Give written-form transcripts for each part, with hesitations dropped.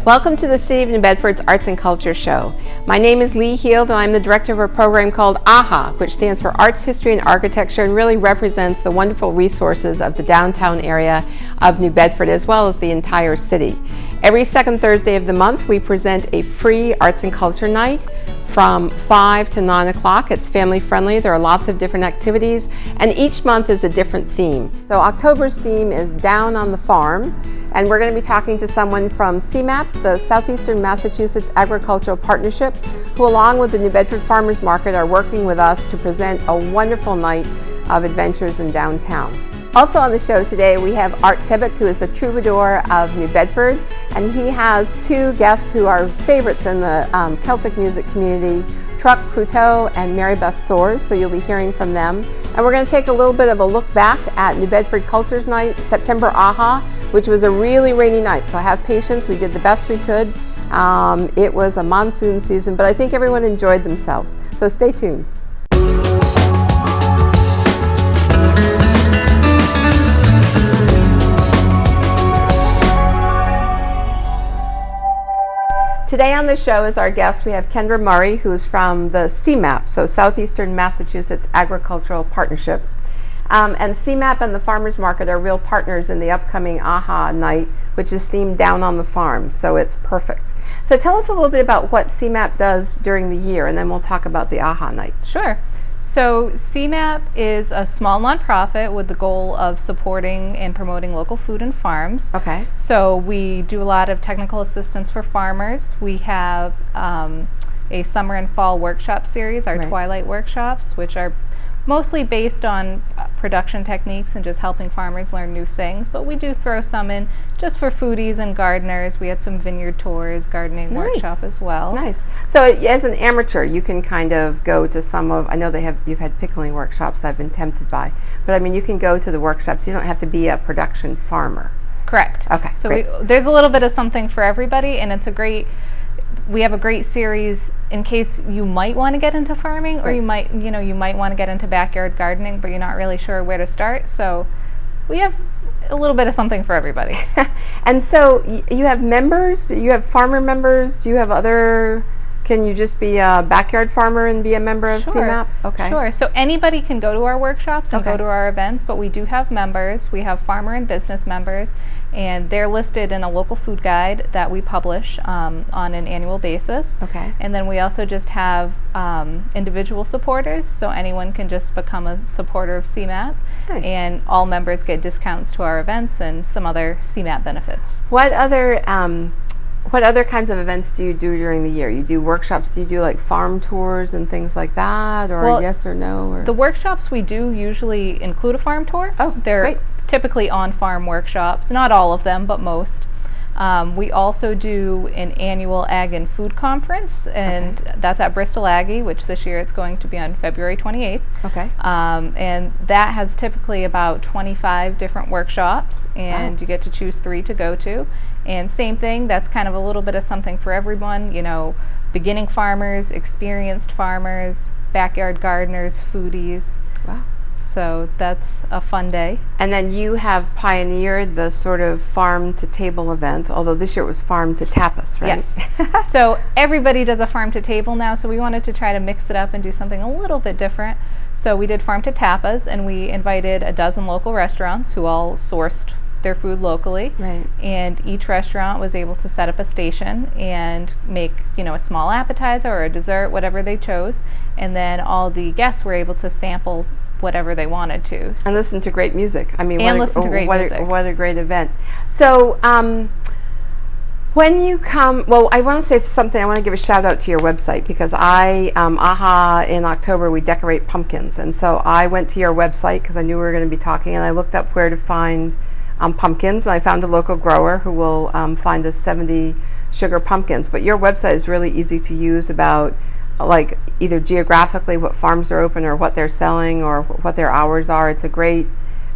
Welcome to the City of New Bedford's Arts and Culture Show. My name is Lee Heald and I'm the director of a program called AHA, which stands for Arts, History, and Architecture and really represents the wonderful resources of the downtown area of New Bedford as well as the entire city. Every second Thursday of the month we present a free arts and culture night from 5 to 9 o'clock. It's family friendly. There are lots of different activities and each month is a different theme. So October's theme is Down on the Farm, and we're going to be talking to someone from SEMAP, the Southeastern Massachusetts Agricultural Partnership, who along with the New Bedford Farmers Market are working with us to present a wonderful night of adventures in downtown. Also on the show today we have Art Tibbles, who is the troubadour of New Bedford, and he has two guests who are favorites in the Celtic music community, Croteau and Marybeth Soares, so you'll be hearing from them. And we're going to take a little bit of a look back at New Bedford Cultures Night, September AHA, which was a really rainy night, so have patience. We did the best we could. It was a monsoon season, but I think everyone enjoyed themselves, so stay tuned. Today on the show is our guest. We have Kendra Murray, who's from the SEMAP, so Southeastern Massachusetts Agricultural Partnership. And SEMAP and the Farmers Market are real partners in the upcoming AHA night, which is themed Down on the Farm, so it's perfect. So tell us a little bit about what SEMAP does during the year, and then we'll talk about the AHA night. Sure. So SEMAP is a small nonprofit with the goal of supporting and promoting local food and farms. Okay. So we do a lot of technical assistance for farmers. We have a summer and fall workshop series, our Twilight workshops, which are mostly based on production techniques and just helping farmers learn new things, but we do throw some in just for foodies and gardeners. We had some vineyard tours, gardening workshop as well. Nice. So as an amateur, you can kind of go to some of, I know you've had pickling workshops that I've been tempted by, but I mean you can go to the workshops. You don't have to be a production farmer. Correct. Okay. So there's a little bit of something for everybody, and it's we have a great series in case you might want to get into farming, or you might want to get into backyard gardening, but you're not really sure where to start. So we have a little bit of something for everybody. And so you have members, you have farmer members, do you have can you just be a backyard farmer and be a member of SEMAP? Okay. Sure. So anybody can go to our workshops and go to our events, but we do have members. We have farmer and business members, and they're listed in a local food guide that we publish on an annual basis. Okay. And then we also just have individual supporters, so anyone can just become a supporter of SEMAP. Nice. And all members get discounts to our events and some other SEMAP benefits. What other kinds of events do you do during the year? You do workshops, do you do like farm tours and things like that, or yes or no? Or? The workshops we do usually include a farm tour. Oh, they're great. Typically on-farm workshops, not all of them, but most. We also do an annual Ag and Food Conference, and that's at Bristol Aggie, which this year it's going to be on February 28th. Okay. And that has typically about 25 different workshops, and you get to choose 3 to go to. And same thing, that's kind of a little bit of something for everyone, beginning farmers, experienced farmers, backyard gardeners, foodies. Wow. So that's a fun day. And then you have pioneered the sort of farm to table event, although this year it was farm to tapas, right? Yes. So everybody does a farm to table now, so we wanted to try to mix it up and do something a little bit different. So we did farm to tapas, and we invited a dozen local restaurants who all sourced their food locally. Right. And each restaurant was able to set up a station and make, a small appetizer or a dessert, whatever they chose. And then all the guests were able to sample whatever they wanted to. And listen to great music. I mean, listen to great music. What a great event. So, when you come, I want to say something. I want to give a shout out to your website because AHA in October we decorate pumpkins, and so I went to your website because I knew we were going to be talking, and I looked up where to find pumpkins, and I found a local grower who will find us 70 sugar pumpkins. But your website is really easy to use about like either geographically what farms are open or what they're selling or what their hours are. It's a great,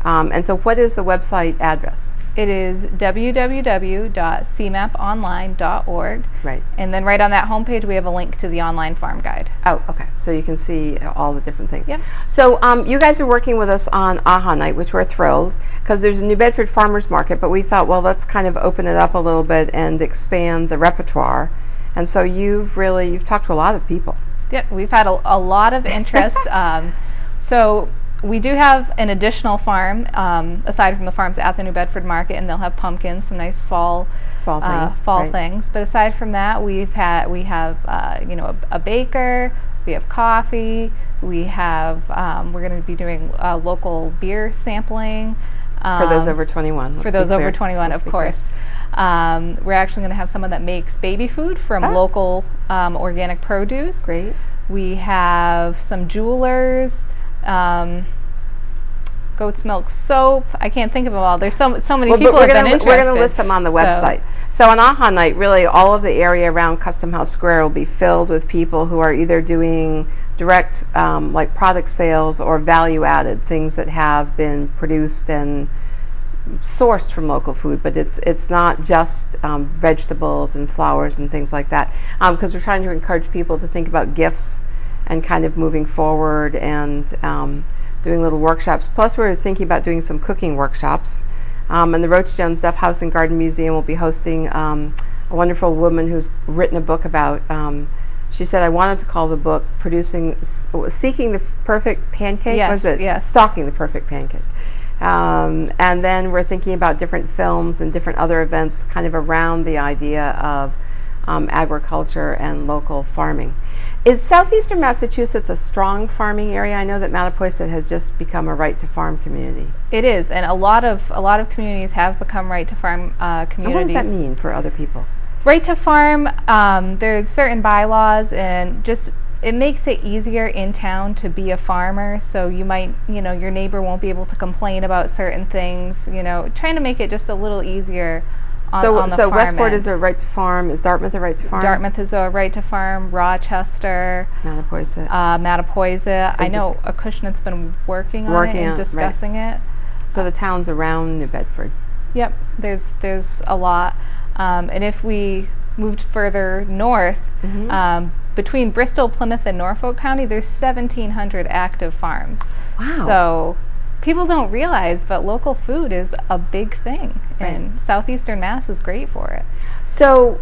and so what is the website address? It is www.semaponline.org. Right. And then right on that homepage we have a link to the online farm guide. Oh, okay. So you can see all the different things. Yep. So you guys are working with us on AHA Night, which we're thrilled, because there's a New Bedford Farmers Market, but we thought, well, let's kind of open it up a little bit and expand the repertoire. And so you've talked to a lot of people. Yep, we've had a lot of interest. So we do have an additional farm aside from the farms at the New Bedford Market, and they'll have pumpkins, some nice fall things. things. But aside from that, we have a baker, we have coffee, we have we're going to be doing local beer sampling For those over 21. For those over 21, of course. We're actually going to have someone that makes baby food from local organic produce. Great. We have some jewelers, goat's milk soap. I can't think of them all. There's so many people that have been interested. We're going to list them on the website. So on AHA Night, really all of the area around Custom House Square will be filled with people who are either doing direct like product sales or value added, things that have been produced and sourced from local food, but it's not just vegetables and flowers and things like that, because we're trying to encourage people to think about gifts and kind of moving forward and doing little workshops. Plus we're thinking about doing some cooking workshops, and the Roach Jones Duff House and Garden Museum will be hosting a wonderful woman who's written a book about she said, I wanted to call the book Seeking the Perfect Pancake. Yes, was it? Yes. Stalking the Perfect Pancake. And then we're thinking about different films and different other events kind of around the idea of agriculture and local farming. Is southeastern Massachusetts a strong farming area? I know that Mattapoisett has just become a right to farm community. It is, and a lot of communities have become right to farm communities. And what does that mean for other people? Right to farm, there's certain bylaws, and just it makes it easier in town to be a farmer. So you might, your neighbor won't be able to complain about certain things. Trying to make it just a little easier. On the farm Westport end. is a right to farm. Is Dartmouth a right to farm? Dartmouth is a right to farm. Rochester, Mattapoisett. I know Acushnet's been working on it and discussing it. So the towns around New Bedford. Yep, there's a lot. And if we moved further north, between Bristol, Plymouth, and Norfolk County, there's 1,700 active farms. Wow. So people don't realize, but local food is a big thing, and southeastern Mass is great for it. So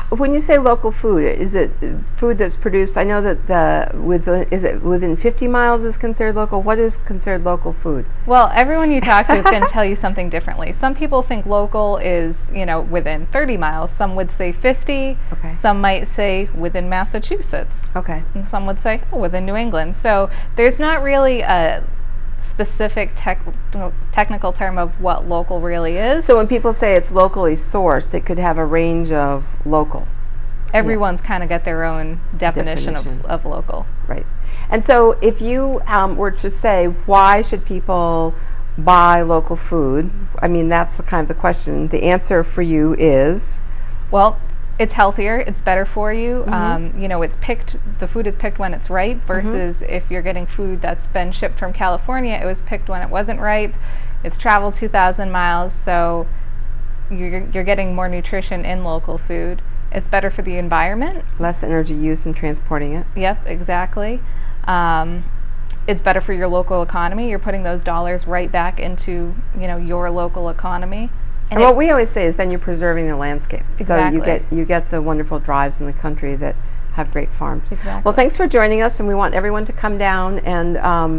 when you say local food, is it food that's produced? I know that is it within 50 miles is considered local? What is considered local food? Well, everyone you talk to is going to tell you something differently. Some people think local is, within 30 miles. Some would say 50. Okay. Some might say within Massachusetts. Okay. And some would say within New England. So there's not really a specific technical term of what local really is. So when people say it's locally sourced, it could have a range of local. Everyone's kind of got their own definition. Of local. Right. And so if you were to say, why should people buy local food? I mean, that's kind of the question. The answer for you is? Well, it's healthier, it's better for you. The food is picked when it's ripe versus if you're getting food that's been shipped from California, it was picked when it wasn't ripe. It's traveled 2,000 miles, so you're getting more nutrition in local food. It's better for the environment. Less energy use in transporting it. Yep, exactly. It's better for your local economy. You're putting those dollars right back into, your local economy. And what we always say is then you're preserving the landscape. Exactly. So you get the wonderful drives in the country that have great farms. Exactly. Well, thanks for joining us, and we want everyone to come down and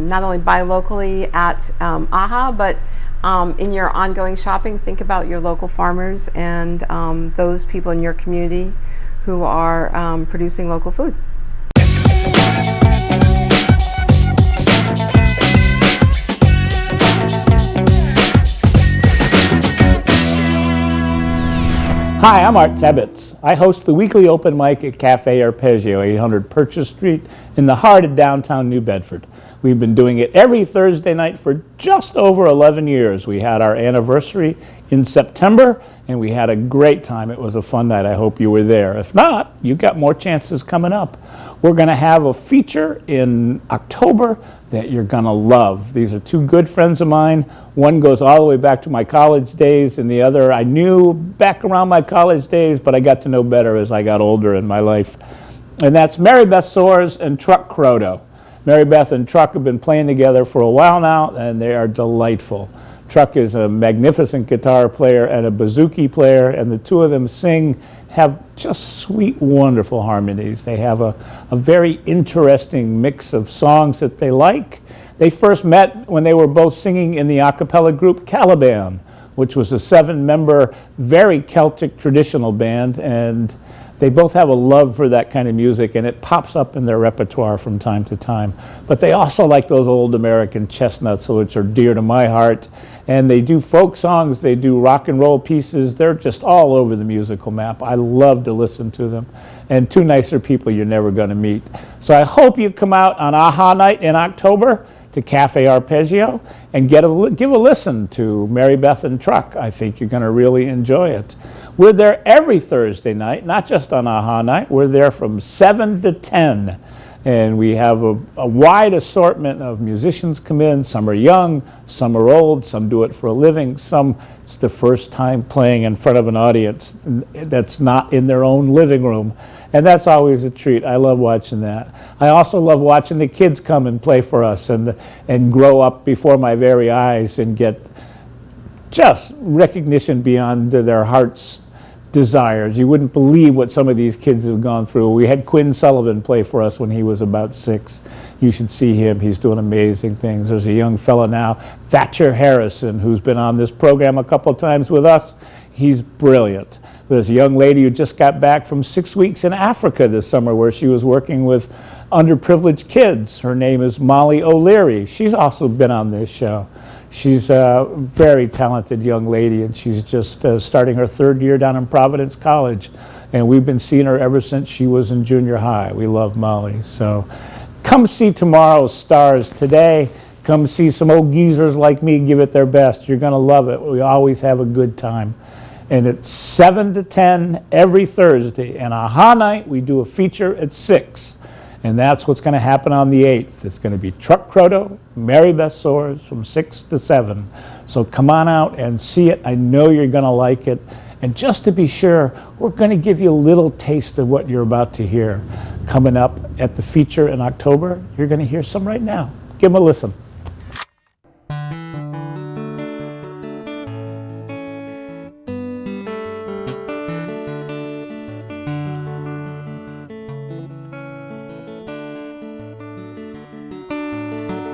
not only buy locally at AHA, but in your ongoing shopping, think about your local farmers and those people in your community who are producing local food. Hi, I'm Art Tibbles. I host the weekly open mic at Cafe Arpeggio, 800 Purchase Street, in the heart of downtown New Bedford. We've been doing it every Thursday night for just over 11 years. We had our anniversary in September, and we had a great time. It was a fun night. I hope you were there. If not, you've got more chances coming up. We're going to have a feature in October that you're going to love. These are two good friends of mine. One goes all the way back to my college days, and the other I knew back around my college days, but I got to know better as I got older in my life. And that's Marybeth Soares and Truck Croteau. Marybeth and Truck have been playing together for a while now, and they are delightful. Truck is a magnificent guitar player and a bouzouki player, and the two of them have just sweet, wonderful harmonies. They have a very interesting mix of songs that they like. They first met when they were both singing in the a cappella group Caliban, which was a 7-member, very Celtic traditional band, and they both have a love for that kind of music, and it pops up in their repertoire from time to time. But they also like those old American chestnuts, which are dear to my heart. And they do folk songs, they do rock and roll pieces. They're just all over the musical map. I love to listen to them. And two nicer people you're never going to meet. So I hope you come out on AHA Night in October to Cafe Arpeggio and give a listen to Marybeth and Truck. I think you're going to really enjoy it. We're there every Thursday night, not just on AHA Night. We're there from 7 to 10. And we have a wide assortment of musicians come in. Some are young, some are old, some do it for a living, some it's the first time playing in front of an audience that's not in their own living room. And that's always a treat. I love watching that. I also love watching the kids come and play for us and grow up before my very eyes and get just recognition beyond their heart's desires. You wouldn't believe what some of these kids have gone through. We had Quinn Sullivan play for us when he was about 6. You should see him. He's doing amazing things. There's a young fella now, Thatcher Harrison, who's been on this program a couple of times with us. He's brilliant. There's a young lady who just got back from 6 weeks in Africa this summer where she was working with underprivileged kids. Her name is Molly O'Leary. She's also been on this show. She's a very talented young lady, and she's just starting her 3rd year down in Providence College. And we've been seeing her ever since she was in junior high. We love Molly. So come see tomorrow's stars today. Come see some old geezers like me give it their best. You're going to love it. We always have a good time. And it's 7 to 10 every Thursday. And AHA Night, we do a feature at 6. And that's what's going to happen on the 8th. It's going to be Truck Croteau, Marybeth Soares from 6 to 7. So come on out and see it. I know you're going to like it. And just to be sure, we're going to give you a little taste of what you're about to hear. Coming up at the feature in October, you're going to hear some right now. Give them a listen.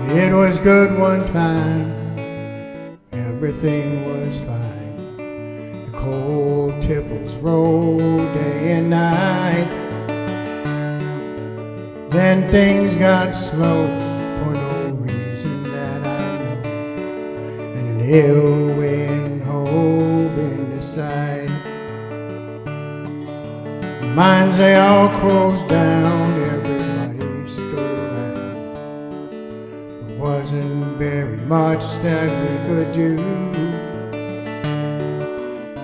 It was good one time, everything was fine. The cold Tibbles rolled day and night. Then things got slow for no reason that I know, and an ill wind hove into sight. The mines they all closed down, everybody stood around. There wasn't very much that we could do.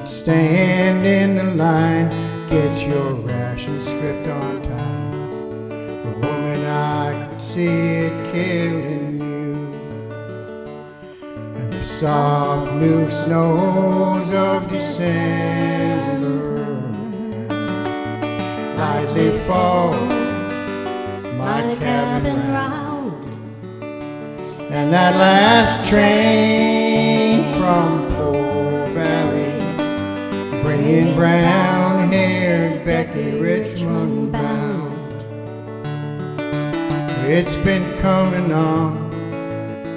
Stand in the line, get your ration script on time. The woman, I could see it killing you. And the soft new snows of December lightly fall my cabin round. And that last train from Pole Valley bringing brown-haired Becky Richmond bound. It's been coming on,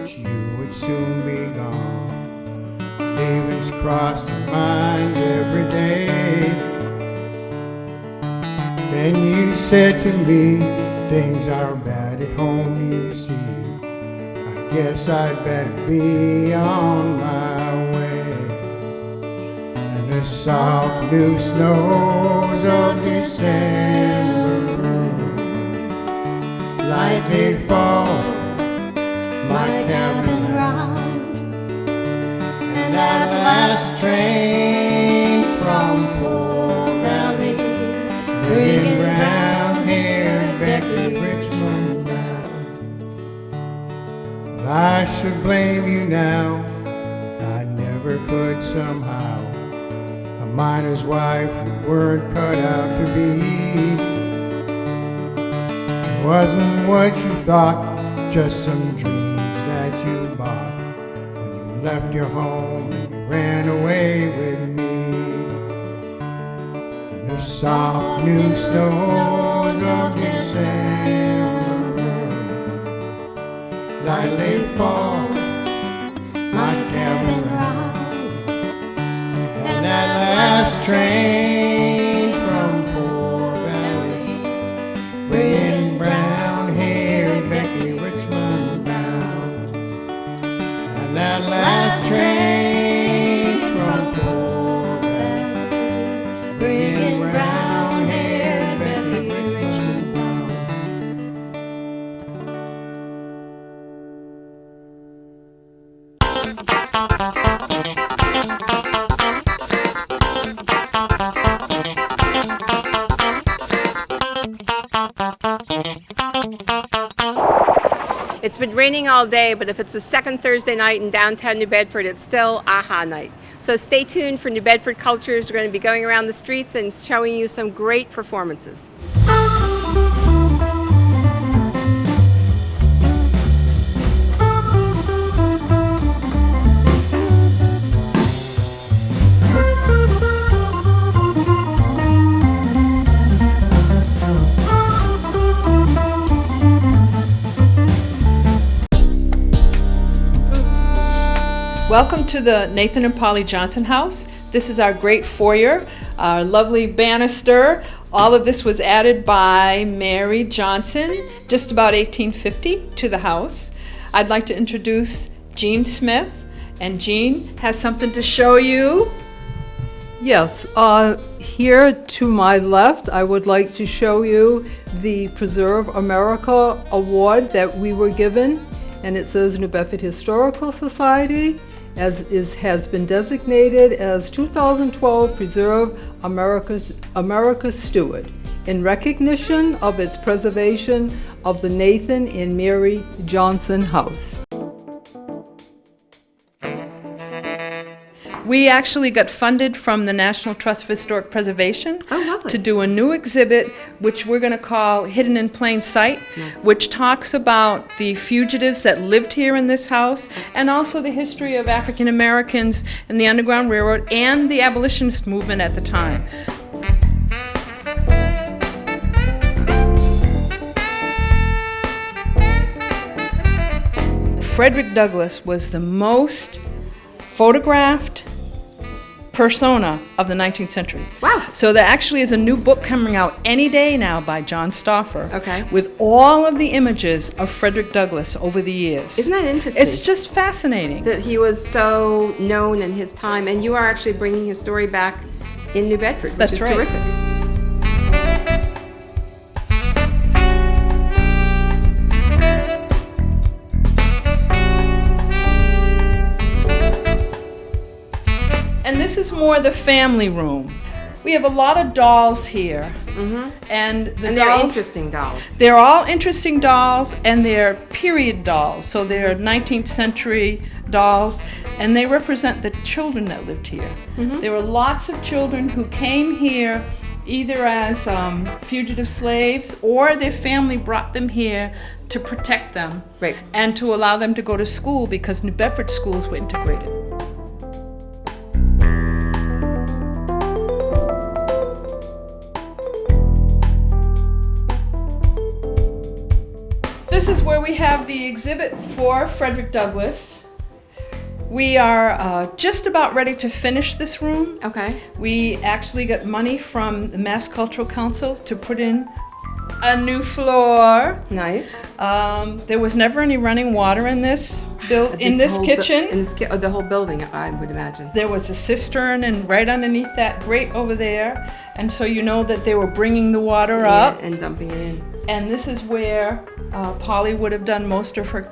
but you would soon be gone. Demons crossed your mind every day. Then you said to me, things are bad at home, you see. I guess I'd better be on my way. The soft new snows of December lightly fall my cabin ground. And that last train from Poor Valley, bringing brown hair Becky Richmond down. If I should blame you now, I never could somehow. A miner's wife you weren't cut out to be. It wasn't what you thought, just some dreams that you bought when you left your home and you ran away with me. And the soft new snows of December lightly fall my cabin ground. And that last train from Poor Valley, bringing brown hair Becky Richmond bound. And that last train from Poor Valley, bringing brown hair Becky Richmond bound. It's been raining all day, but if it's the second Thursday night in downtown New Bedford, it's still AHA night. So stay tuned for New Bedford Cultures. We're going to be going around the streets and showing you some great performances. Welcome to the Nathan and Polly Johnson House. This is our great foyer, our lovely banister. All of this was added by Mary Johnson, just about 1850, to the house. I'd like to introduce Jean Smith, and Jean has something to show you. Yes, here to my left, I would like to show you the Preserve America Award that we were given, and it says New Bedford Historical Society, has been designated as 2012 Preserve America's Steward in recognition of its preservation of the Nathan and Mary Johnson House. We actually got funded from the National Trust for Historic Preservation to do a new exhibit, which we're going to call Hidden in Plain Sight, which talks about the fugitives that lived here in this house, and also the history of African Americans in the Underground Railroad and the abolitionist movement at the time. Frederick Douglass was the most photographed persona of the 19th century. Wow. So there actually is a new book coming out any day now by John Stauffer, Okay. with all of the images of Frederick Douglass over the years. Isn't that interesting? It's just fascinating. That he was so known in his time, and you are actually bringing his story back in New Bedford, which That's is right. terrific. And this is more the family room. We have a lot of dolls here. And the And they're dolls, interesting dolls. they're all interesting dolls, and they're period dolls. So they're 19th century dolls, and they represent the children that lived here. There were lots of children who came here either as fugitive slaves, or their family brought them here to protect them, Right. and to allow them to go to school, because New Bedford schools were integrated. This is where we have the exhibit for Frederick Douglass. We are just about ready to finish this room. Okay. We actually got money from the Mass Cultural Council to put in a new floor. Nice. There was never any running water in this kitchen. The whole building, I would imagine. There was a cistern, and right underneath that grate over there, and so you know that they were bringing the water up. And dumping it in. And this is where Polly would have done most of her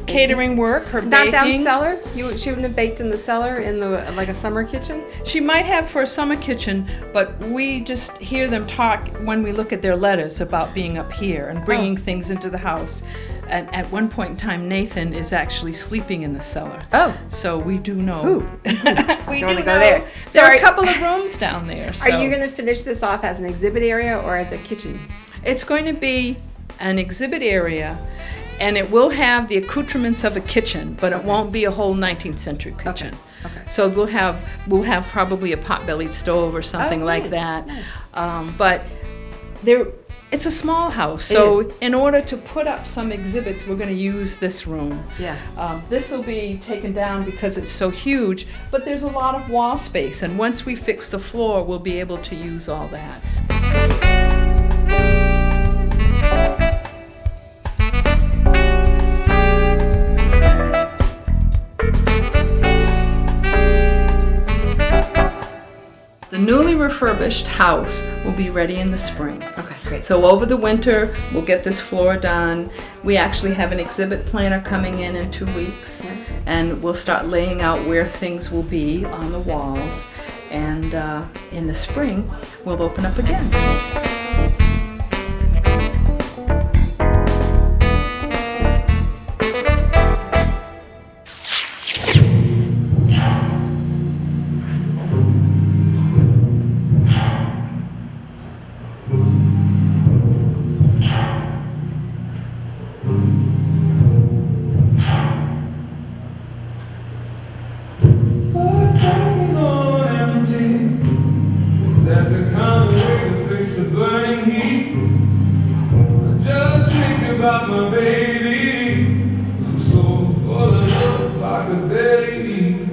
catering work, her Not down baking. cellar? She wouldn't have baked in the cellar in the like a summer kitchen? She might have for a summer kitchen, but we just hear them talk when we look at their letters about being up here and bringing things into the house. And at one point in time, Nathan is actually sleeping in the cellar. Oh. So we do know. Ooh. we Don't do wanna know. go there. So There are are- a couple of rooms down there. So. Are you going to finish this off as an exhibit area or as a kitchen? It's going to be an exhibit area, and it will have the accoutrements of a kitchen, but it won't be a whole 19th century kitchen. Okay. So we'll have probably a pot-bellied stove or something like nice, that. nice. But it's a small house, It so is. in order to put up some exhibits, we're going to use this room. Yeah. This will be taken down because it's so huge, but there's a lot of wall space, and once we fix the floor, we'll be able to use all that. The newly refurbished house will be ready in the spring. Okay, great. So over the winter, we'll get this floor done. We actually have an exhibit planner coming in 2 weeks. Nice. And we'll start laying out where things will be on the walls. And in the spring, we'll open up again. Bars walking on empty. Is that the kind of way to fix the burning heat? I just think about my baby. I'm so full of love I could barely eat.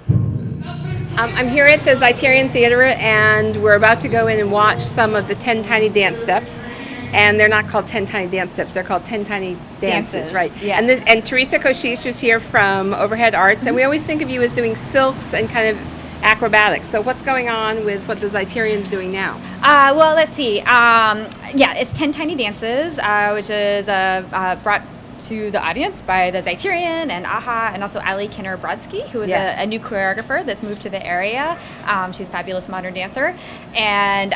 There's nothing. I'm here at the Zeiterian Theater, and we're about to go in and watch some of the 10 Tiny Dance Steps. And they're not called 10 Tiny Dance Steps, they're called 10 Tiny Dances, Dances, right? yeah. And Teresa Koshish is here from Overhead Arts, and we always think of you as doing silks and kind of acrobatics. So what's going on with what the Zeiterian's doing now? Well, let's see. It's 10 Tiny Dances, which is brought to the audience by the Zeiterian and AHA, and also Ali Kinner-Brodsky, who is Yes. a new choreographer that's moved to the area. She's a fabulous modern dancer. And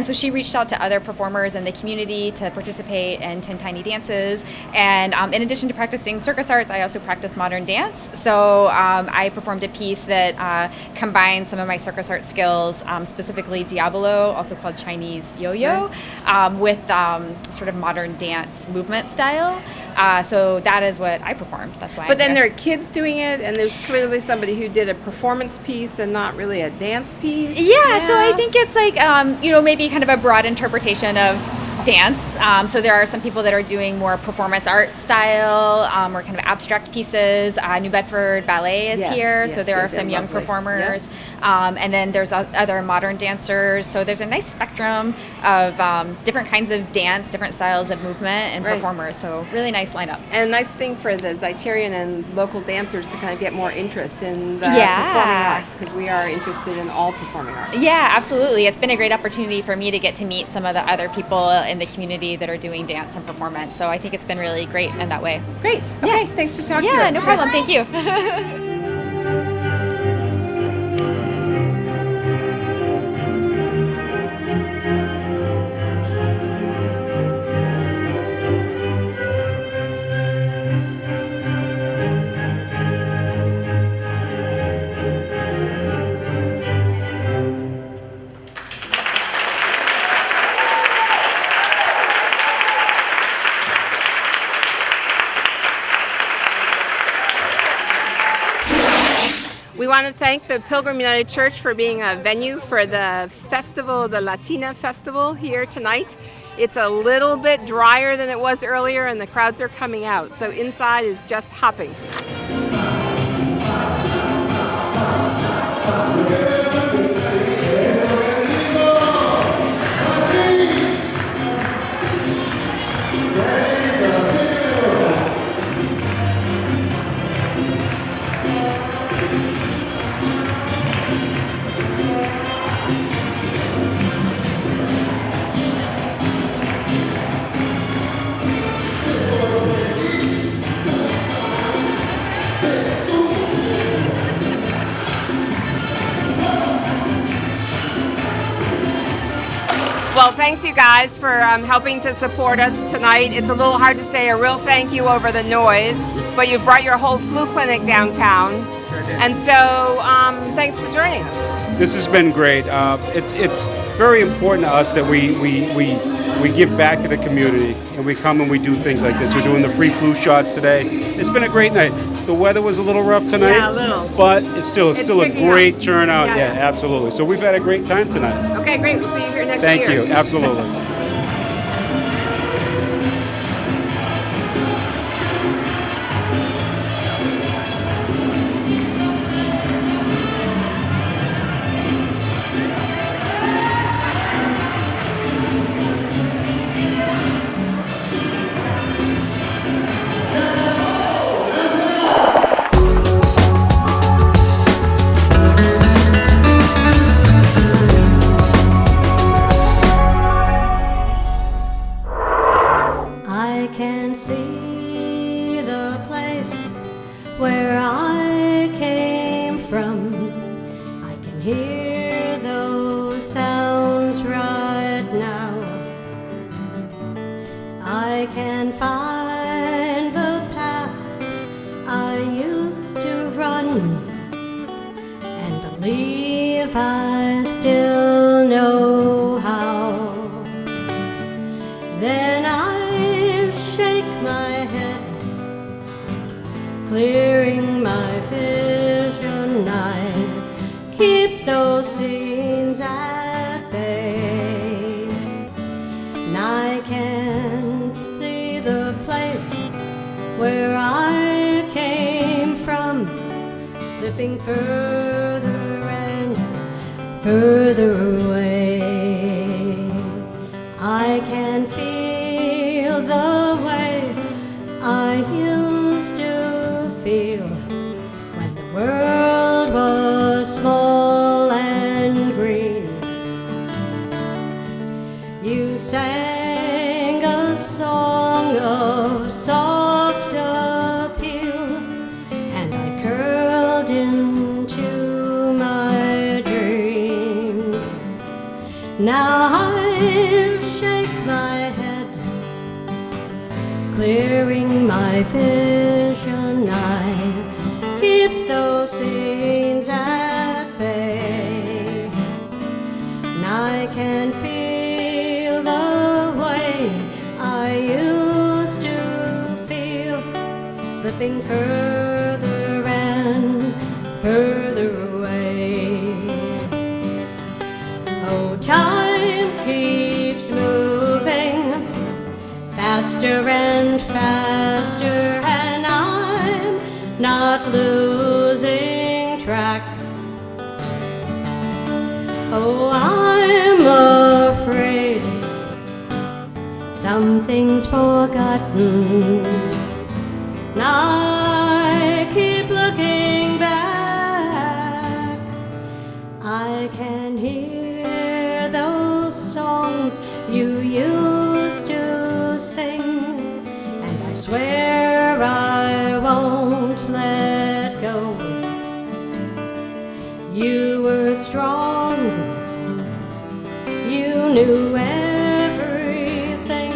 so she reached out to other performers in the community to participate in 10 Tiny Dances. And in addition to practicing circus arts, I also practice modern dance. So I performed a piece that combined some of my circus art skills, specifically Diabolo, also called Chinese yo-yo, with sort of modern dance movement style. So that is what I performed. That's why. But I'm then there here. are kids doing it, and there's clearly somebody who did a performance piece and not really a dance piece. Yeah, so I think it's like, maybe kind of a broad interpretation of dance. So there are some people that are doing more performance art style or kind of abstract pieces. New Bedford Ballet is Yes, here, yes, so there they're are some young lovely. performers. And then there's other modern dancers. So there's a nice spectrum of different kinds of dance, different styles of movement and Right. performers. So really nice lineup. And a nice thing for the Zeiterian and local dancers to kind of get more interest in the Yeah. performing arts, because we are interested in all performing arts. Yeah, absolutely. It's been a great opportunity for me to get to meet some of the other people in the community that are doing dance and performance. So I think it's been really great in that way. Great. Okay, thanks for talking to Yeah, us. no problem. Thank you. We want to thank the Pilgrim United Church for being a venue for the festival, the Latina Festival here tonight. It's a little bit drier than it was earlier, and the crowds are coming out, so inside is just hopping. Well, thanks you guys for helping to support us tonight. It's a little hard to say a real thank you over the noise, but you brought your whole flu clinic downtown. Sure did. And so thanks for joining us. This has been great. It's very important to us that we give back to the community, and we come and we do things like this. We're doing the free flu shots today. It's been a great night. The weather was a little rough tonight, Yeah, a little. but it's still a picking great up. turnout. Yeah, Yeah, yeah. absolutely. So we've had a great time tonight. Okay, great. We'll see you here next Thank year. you. Absolutely. I can see the place where I came from. I can hear those sounds right now. I can find the path I used to run and believe I still know how. Then I shake my head, clearing my vision. I keep those scenes at bay, and I can see the place where I came from, slipping further and further away. I can feel the way I used to feel when the world was small and green. You sang a song of soft appeal, and I curled into my dreams. Now I shake my head, clearing my vision. I keep those scenes at bay, and I can feel the way I used to feel, slipping further and further away. Oh, time keeps moving faster and faster, and I'm not losing track. Oh, I'm afraid something's forgotten. And I keep looking back. I can hear those songs you used to sing, and I swear I won't let go. You were strong, you knew everything,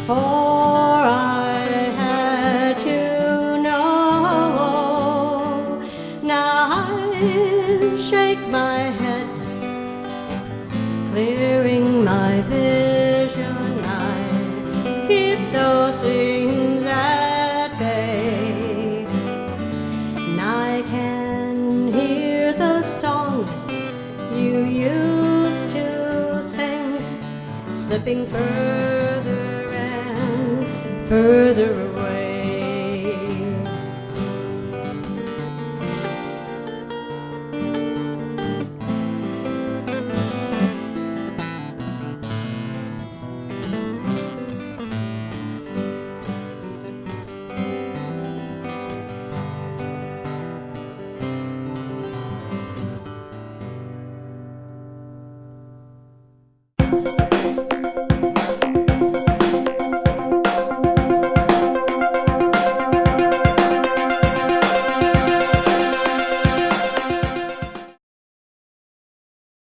for I had to know. Now I shake my head, clearing my vision. I keep those things at bay, and I can hear the songs you used to sing, slipping further and further away.